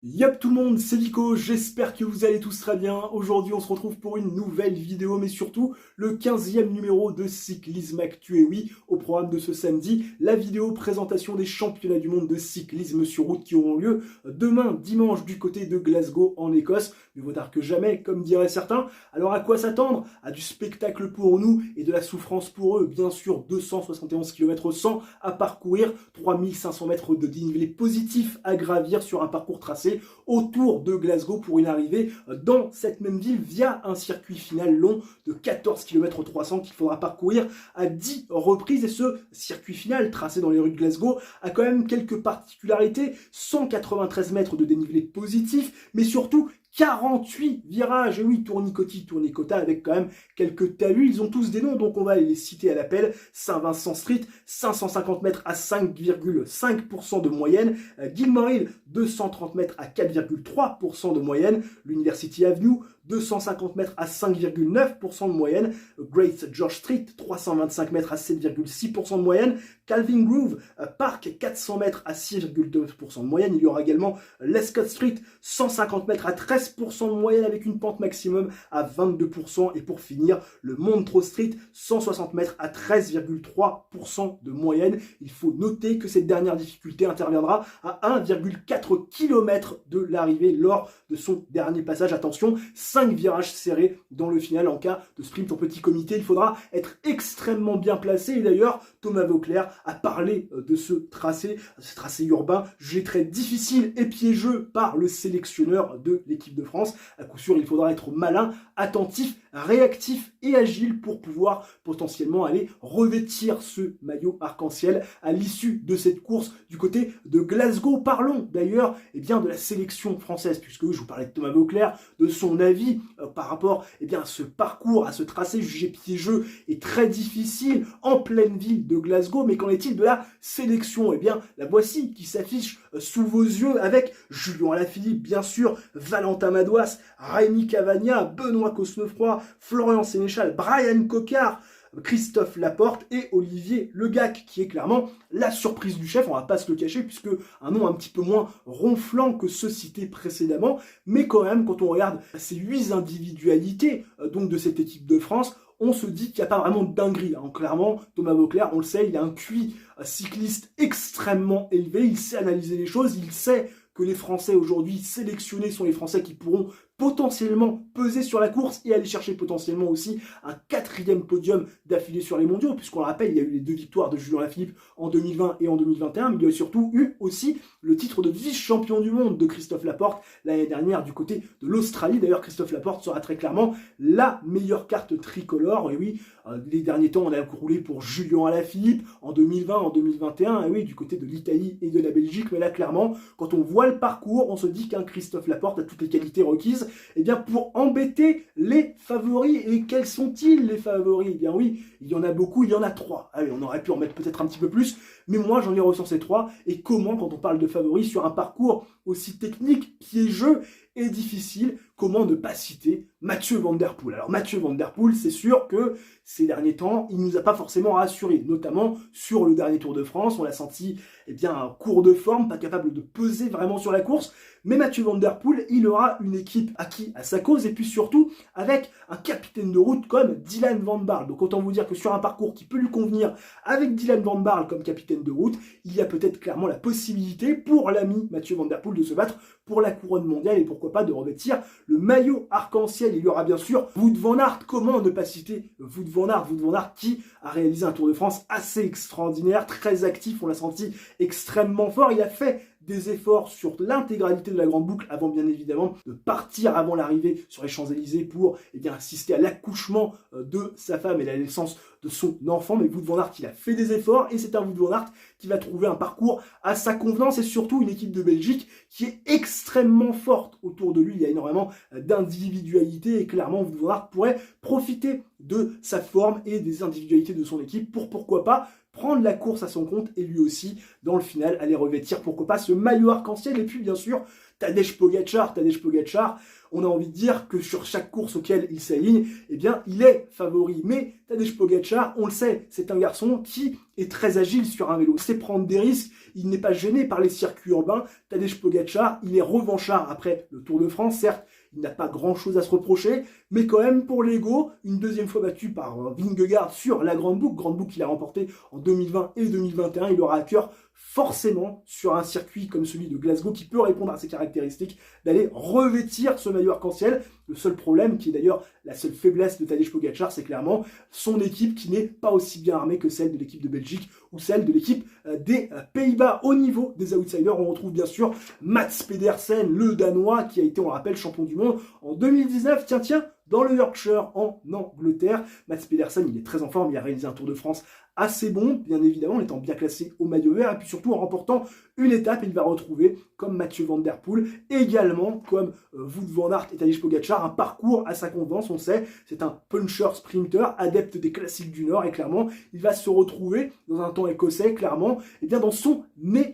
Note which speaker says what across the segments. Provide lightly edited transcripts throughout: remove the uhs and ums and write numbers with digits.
Speaker 1: Yop tout le monde, c'est Vico, j'espère que vous allez tous très bien. Aujourd'hui on se retrouve pour une nouvelle vidéo, mais surtout le 15e numéro de Cyclisme Actu. Et oui, au programme de ce samedi, la vidéo présentation des championnats du monde de cyclisme sur route qui auront lieu demain dimanche du côté de Glasgow en Écosse. Mieux vaut tard que jamais, comme diraient certains. Alors à quoi s'attendre? À du spectacle pour nous et de la souffrance pour eux. Bien sûr, 271 km 100 à parcourir, 3500 mètres de dénivelé positif à gravir sur un parcours tracé autour de Glasgow pour une arrivée dans cette même ville via un circuit final long de 14 km 300 qu'il faudra parcourir à 10 reprises. Et ce circuit final tracé dans les rues de Glasgow a quand même quelques particularités: 193 mètres de dénivelé positif, mais surtout 48 virages, et oui, tournicoti, tournicota, avec quand même quelques talus. Ils ont tous des noms, donc on va les citer à l'appel. Saint-Vincent Street, 550 mètres à 5,5% de moyenne. Gilmore Hill, 230 mètres à 4,3% de moyenne. l'University Avenue, 250 mètres à 5,9% de moyenne. Great George Street, 325 mètres à 7,6% de moyenne. Calvin Grove Park, 400 mètres à 6,2% de moyenne. Il y aura également Lescott Street, 150 mètres à 13% de moyenne avec une pente maximum à 22%. Et pour finir, le Montrose Street, 160 mètres à 13,3% de moyenne. Il faut noter que cette dernière difficulté interviendra à 1,4 km de l'arrivée lors de son dernier passage. Attention, 5 virages serrés dans le final en cas de sprint en petit comité. Il faudra être extrêmement bien placé. Et d'ailleurs, Thomas Voeckler a parlé de ce tracé urbain jugé très difficile et piégeux par le sélectionneur de l'équipe de France. À coup sûr, il faudra être malin, attentif, réactif et agile pour pouvoir potentiellement aller revêtir ce maillot arc-en-ciel à l'issue de cette course du côté de Glasgow. Parlons d'ailleurs de la sélection française, puisque je vous parlais de Thomas Voeckler, de son avis par rapport à ce parcours, à ce tracé jugé piégeux et très difficile en pleine ville de Glasgow. Mais qu'en est-il de la sélection? La voici qui s'affiche sous vos yeux avec Julien Alaphilippe, bien sûr, Valentin Madouas, Rémi Cavagna, Benoît Cosnefroy, Florian Sénéchal, Brian Coquard, Christophe Laporte et Olivier Legac, qui est clairement la surprise du chef, on va pas se le cacher, puisque un nom un petit peu moins ronflant que ceux cités précédemment, mais quand même, quand on regarde ces 8 individualités donc de cette équipe de France, on se dit qu'il n'y a pas vraiment de dinguerie. Clairement, Thomas Voeckler, on le sait, il a un QI cycliste extrêmement élevé, il sait analyser les choses, il sait que les Français aujourd'hui sélectionnés sont les Français qui pourront potentiellement peser sur la course et aller chercher potentiellement aussi un 4e podium d'affilée sur les mondiaux, puisqu'on le rappelle, il y a eu les 2 victoires de Julien Alaphilippe en 2020 et en 2021, mais il y a surtout eu aussi le titre de vice-champion du monde de Christophe Laporte l'année dernière du côté de l'Australie. D'ailleurs, Christophe Laporte sera très clairement la meilleure carte tricolore. Et oui, les derniers temps, on a roulé pour Julien Alaphilippe en 2020, en 2021, et oui, du côté de l'Italie et de la Belgique. Mais là, clairement, quand on voit le parcours, on se dit qu'un Christophe Laporte a toutes les qualités requises pour embêter les favoris. Et quels sont-ils les favoris? Oui, il y en a beaucoup, il y en a 3. Allez, on aurait pu en mettre peut-être un petit peu plus, mais moi j'en ai recensé 3. Et comment, quand on parle de favoris sur un parcours aussi technique, piégeux et difficile, comment ne pas citer Mathieu Van Der Poel? Alors Mathieu Van Der Poel, c'est sûr que ces derniers temps, il nous a pas forcément rassurés, notamment sur le dernier Tour de France. On l'a senti un cours de forme, pas capable de peser vraiment sur la course. Mais Mathieu Van Der Poel, il aura une équipe acquis à sa cause, et puis surtout avec un capitaine de route comme Dylan Van Baarle. Donc autant vous dire que sur un parcours qui peut lui convenir, avec Dylan Van Baarle comme capitaine de route, il y a peut-être clairement la possibilité pour l'ami Mathieu Van Der Poel de se battre pour la couronne mondiale et pourquoi pas de revêtir le maillot arc-en-ciel. Il y aura bien sûr Wout van Aert. Comment ne pas citer Wout van Aert? Wout van Aert qui a réalisé un Tour de France assez extraordinaire, très actif, on l'a senti extrêmement fort. Il a fait des efforts sur l'intégralité de la grande boucle avant bien évidemment de partir avant l'arrivée sur les Champs-Élysées pour assister à l'accouchement de sa femme et la naissance de son enfant. Mais Wout van Aert, il a fait des efforts et c'est un Wout van Aert qui va trouver un parcours à sa convenance et surtout une équipe de Belgique qui est extrêmement forte autour de lui. Il y a énormément d'individualité et clairement Wout van Aert pourrait profiter de sa forme et des individualités de son équipe pour pourquoi pas prendre la course à son compte et lui aussi, dans le final, aller revêtir, pourquoi pas, ce maillot arc-en-ciel. Et puis, bien sûr, Tadej Pogačar, on a envie de dire que sur chaque course auquel il s'aligne, eh bien, il est favori. Mais Tadej Pogačar, on le sait, c'est un garçon qui est très agile sur un vélo. Il sait prendre des risques, il n'est pas gêné par les circuits urbains. Tadej Pogačar, il est revanchard après le Tour de France, certes. Il n'a pas grand-chose à se reprocher, mais quand même, pour l'ego, une deuxième fois battu par Vingegaard sur la Grande Boucle qu'il a remporté en 2020 et 2021, il aura à cœur forcément sur un circuit comme celui de Glasgow qui peut répondre à ses caractéristiques d'aller revêtir ce maillot arc-en-ciel. Le seul problème, qui est d'ailleurs la seule faiblesse de Tadej Pogačar, c'est clairement son équipe qui n'est pas aussi bien armée que celle de l'équipe de Belgique ou celle de l'équipe des Pays-Bas. Au niveau des outsiders, on retrouve bien sûr Mats Pedersen, le Danois, qui a été, on rappelle, champion du monde en 2019. Tiens, dans le Yorkshire, en Angleterre. Mats Pedersen, il est très en forme, il a réalisé un Tour de France assez bon, bien évidemment, en étant bien classé au maillot vert, et puis surtout en remportant une étape. Il va retrouver, comme Mathieu Van Der Poel, également comme Wout van Aert et Tadej Pogačar, un parcours à sa convenance. On sait, c'est un puncher sprinter, adepte des classiques du Nord, et clairement, il va se retrouver dans un temps écossais, clairement, et bien dans son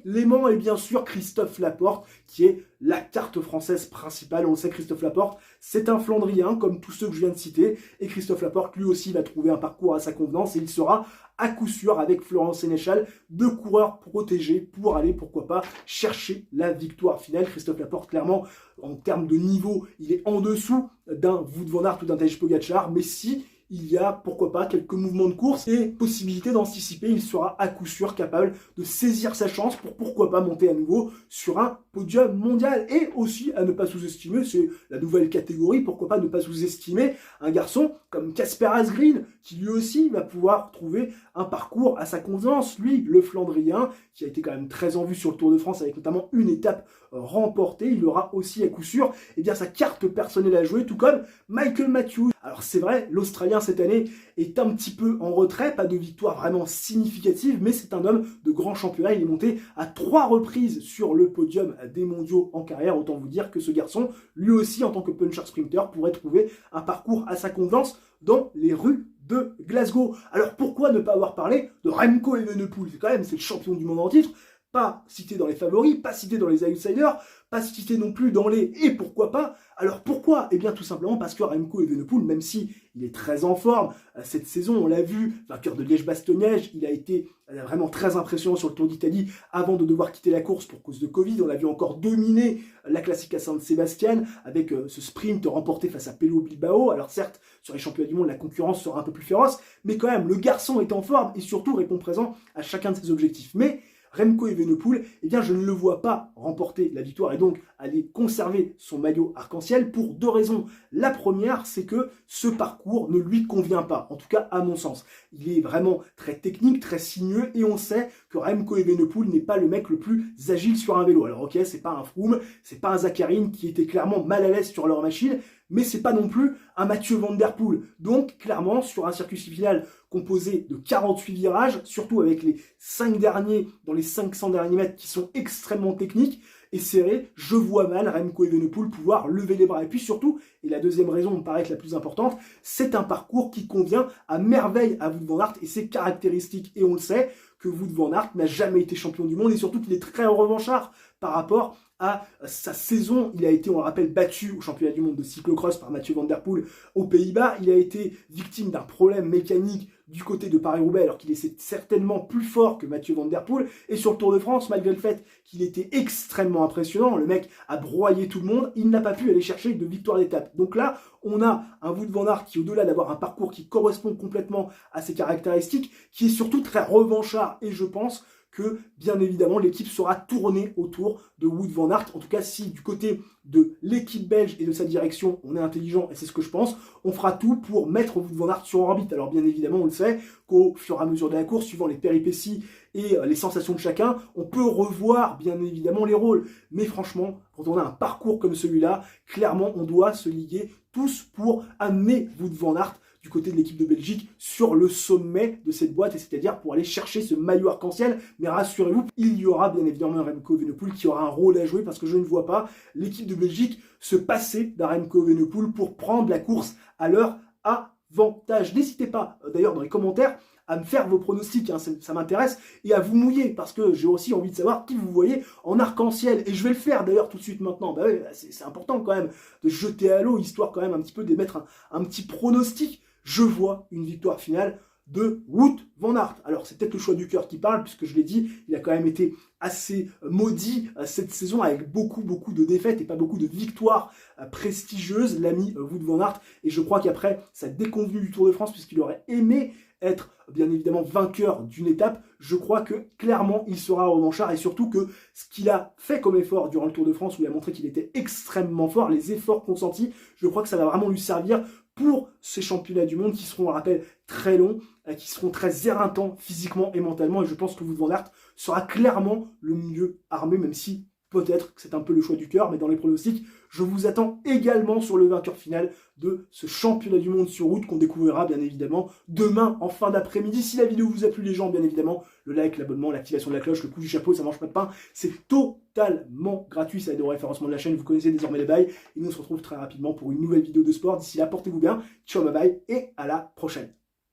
Speaker 1: élément. Et bien sûr, Christophe Laporte, qui est la carte française principale. On le sait, Christophe Laporte, c'est un Flandrien, comme tous ceux que je viens de citer, et Christophe Laporte, lui aussi, va trouver un parcours à sa convenance, et il sera à coup sûr, avec Florent Sénéchal, deux coureurs protégés pour aller, pourquoi pas, chercher la victoire finale. Christophe Laporte, clairement, en termes de niveau, il est en dessous d'un Wout van Aert ou d'un Tadej Pogačar, mais si il y a, pourquoi pas, quelques mouvements de course et possibilité d'anticiper, il sera à coup sûr capable de saisir sa chance pour, pourquoi pas, monter à nouveau sur un podium mondial. Et aussi, à ne pas sous-estimer, c'est la nouvelle catégorie, pourquoi pas ne pas sous-estimer un garçon comme Kasper Asgreen, qui lui aussi va pouvoir trouver un parcours à sa convenance. Lui, le Flandrien, qui a été quand même très en vue sur le Tour de France, avec notamment une étape remportée, il aura aussi à coup sûr sa carte personnelle à jouer, tout comme Michael Matthews. Alors c'est vrai, l'Australien cette année est un petit peu en retrait, pas de victoire vraiment significative, mais c'est un homme de grand championnat. Il est monté à 3 reprises sur le podium des mondiaux en carrière. Autant vous dire que ce garçon, lui aussi en tant que puncher sprinter, pourrait trouver un parcours à sa convenance dans les rues de Glasgow. Alors pourquoi ne pas avoir parlé de Remco Evenepoel? C'est le champion du monde en titre, pas cité dans les favoris, pas cité dans les outsiders, pas cité non plus dans les et pourquoi pas. Alors pourquoi? Eh bien tout simplement parce que Remco Evenepoel, même si il est très en forme cette saison, on l'a vu, vainqueur de Liège-Bastogne-Liège, il a été vraiment très impressionnant sur le Tour d'Italie avant de devoir quitter la course pour cause de Covid. On l'a vu encore dominer la Classica San Sebastian avec ce sprint remporté face à Pello Bilbao. Alors certes, sur les championnats du monde, la concurrence sera un peu plus féroce, mais quand même, le garçon est en forme et surtout répond présent à chacun de ses objectifs. Mais Remco Evenepoel, eh bien je ne le vois pas remporter la victoire et donc aller conserver son maillot arc-en-ciel pour 2 raisons. La première, c'est que ce parcours ne lui convient pas, en tout cas à mon sens. Il est vraiment très technique, très sinueux et on sait que Remco Evenepoel n'est pas le mec le plus agile sur un vélo. Alors ok, c'est pas un Froome, c'est pas un Zakharine qui était clairement mal à l'aise sur leur machine, mais c'est pas non plus un Mathieu Van Der Poel. Donc clairement, sur un circuit final composé de 48 virages, surtout avec les 5 derniers dans les 500 derniers mètres qui sont extrêmement techniques et serrés, je vois mal Remco Evenepoel pouvoir lever les bras. Et puis surtout, et la deuxième raison me paraît être la plus importante, c'est un parcours qui convient à merveille à Wout van Aert et ses caractéristiques. Et on le sait que Wout van Aert n'a jamais été champion du monde et surtout qu'il est très revanchard par rapport à sa saison. Il a été, on le rappelle, battu au championnat du monde de cyclocross par Mathieu Van Der Poel aux Pays-Bas. Il a été victime d'un problème mécanique du côté de Paris-Roubaix, alors qu'il est certainement plus fort que Mathieu Van Der Poel. Et sur le Tour de France, malgré le fait qu'il était extrêmement impressionnant, le mec a broyé tout le monde, il n'a pas pu aller chercher de victoire d'étape. Donc là, on a un Wout van Aert qui, au-delà d'avoir un parcours qui correspond complètement à ses caractéristiques, qui est surtout très revanchard. Et je pense que, bien évidemment, l'équipe sera tournée autour de Wout van Aert. En tout cas, si du côté de l'équipe belge et de sa direction, on est intelligent, et c'est ce que je pense, on fera tout pour mettre Wout van Aert sur orbite. Alors, bien évidemment, on le sait, qu'au fur et à mesure de la course, suivant les péripéties et les sensations de chacun, on peut revoir, bien évidemment, les rôles. Mais franchement, quand on a un parcours comme celui-là, clairement, on doit se liguer tous pour amener Wout van Aert du côté de l'équipe de Belgique sur le sommet de cette boîte, et c'est-à-dire pour aller chercher ce maillot arc-en-ciel. Mais rassurez-vous, il y aura bien évidemment un Remco Evenepoel qui aura un rôle à jouer, parce que je ne vois pas l'équipe de Belgique se passer d'un Remco Evenepoel pour prendre la course à leur avantage. N'hésitez pas d'ailleurs dans les commentaires à me faire vos pronostics, hein, ça m'intéresse, et à vous mouiller, parce que j'ai aussi envie de savoir qui vous voyez en arc-en-ciel. Et je vais le faire d'ailleurs tout de suite maintenant. Bah oui, c'est important quand même de jeter à l'eau, histoire quand même un petit peu d'émettre un petit pronostic. Je vois une victoire finale de Wout van Aert. Alors c'est peut-être le choix du cœur qui parle, puisque je l'ai dit, il a quand même été assez maudit cette saison avec beaucoup de défaites et pas beaucoup de victoires prestigieuses, l'ami Wout van Aert. Et je crois qu'après sa déconvenue du Tour de France, puisqu'il aurait aimé être bien évidemment vainqueur d'une étape, je crois que clairement il sera revanchard, et surtout que ce qu'il a fait comme effort durant le Tour de France, où il a montré qu'il était extrêmement fort, les efforts consentis, je crois que ça va vraiment lui servir pour ces championnats du monde qui seront, on le rappelle, très longs, qui seront très éreintants physiquement et mentalement, et je pense que Wout van Aert sera clairement le mieux armé, même si peut-être que c'est un peu le choix du cœur, mais dans les pronostics, je vous attends également sur le vainqueur final de ce championnat du monde sur route qu'on découvrira bien évidemment demain en fin d'après-midi. Si la vidéo vous a plu les gens, bien évidemment, le like, l'abonnement, l'activation de la cloche, le coup du chapeau, ça mange pas de pain, c'est totalement gratuit, ça aide au référencement de la chaîne, vous connaissez désormais les bails, et nous on se retrouve très rapidement pour une nouvelle vidéo de sport. D'ici là, portez-vous bien, ciao, bye bye, et à la prochaine.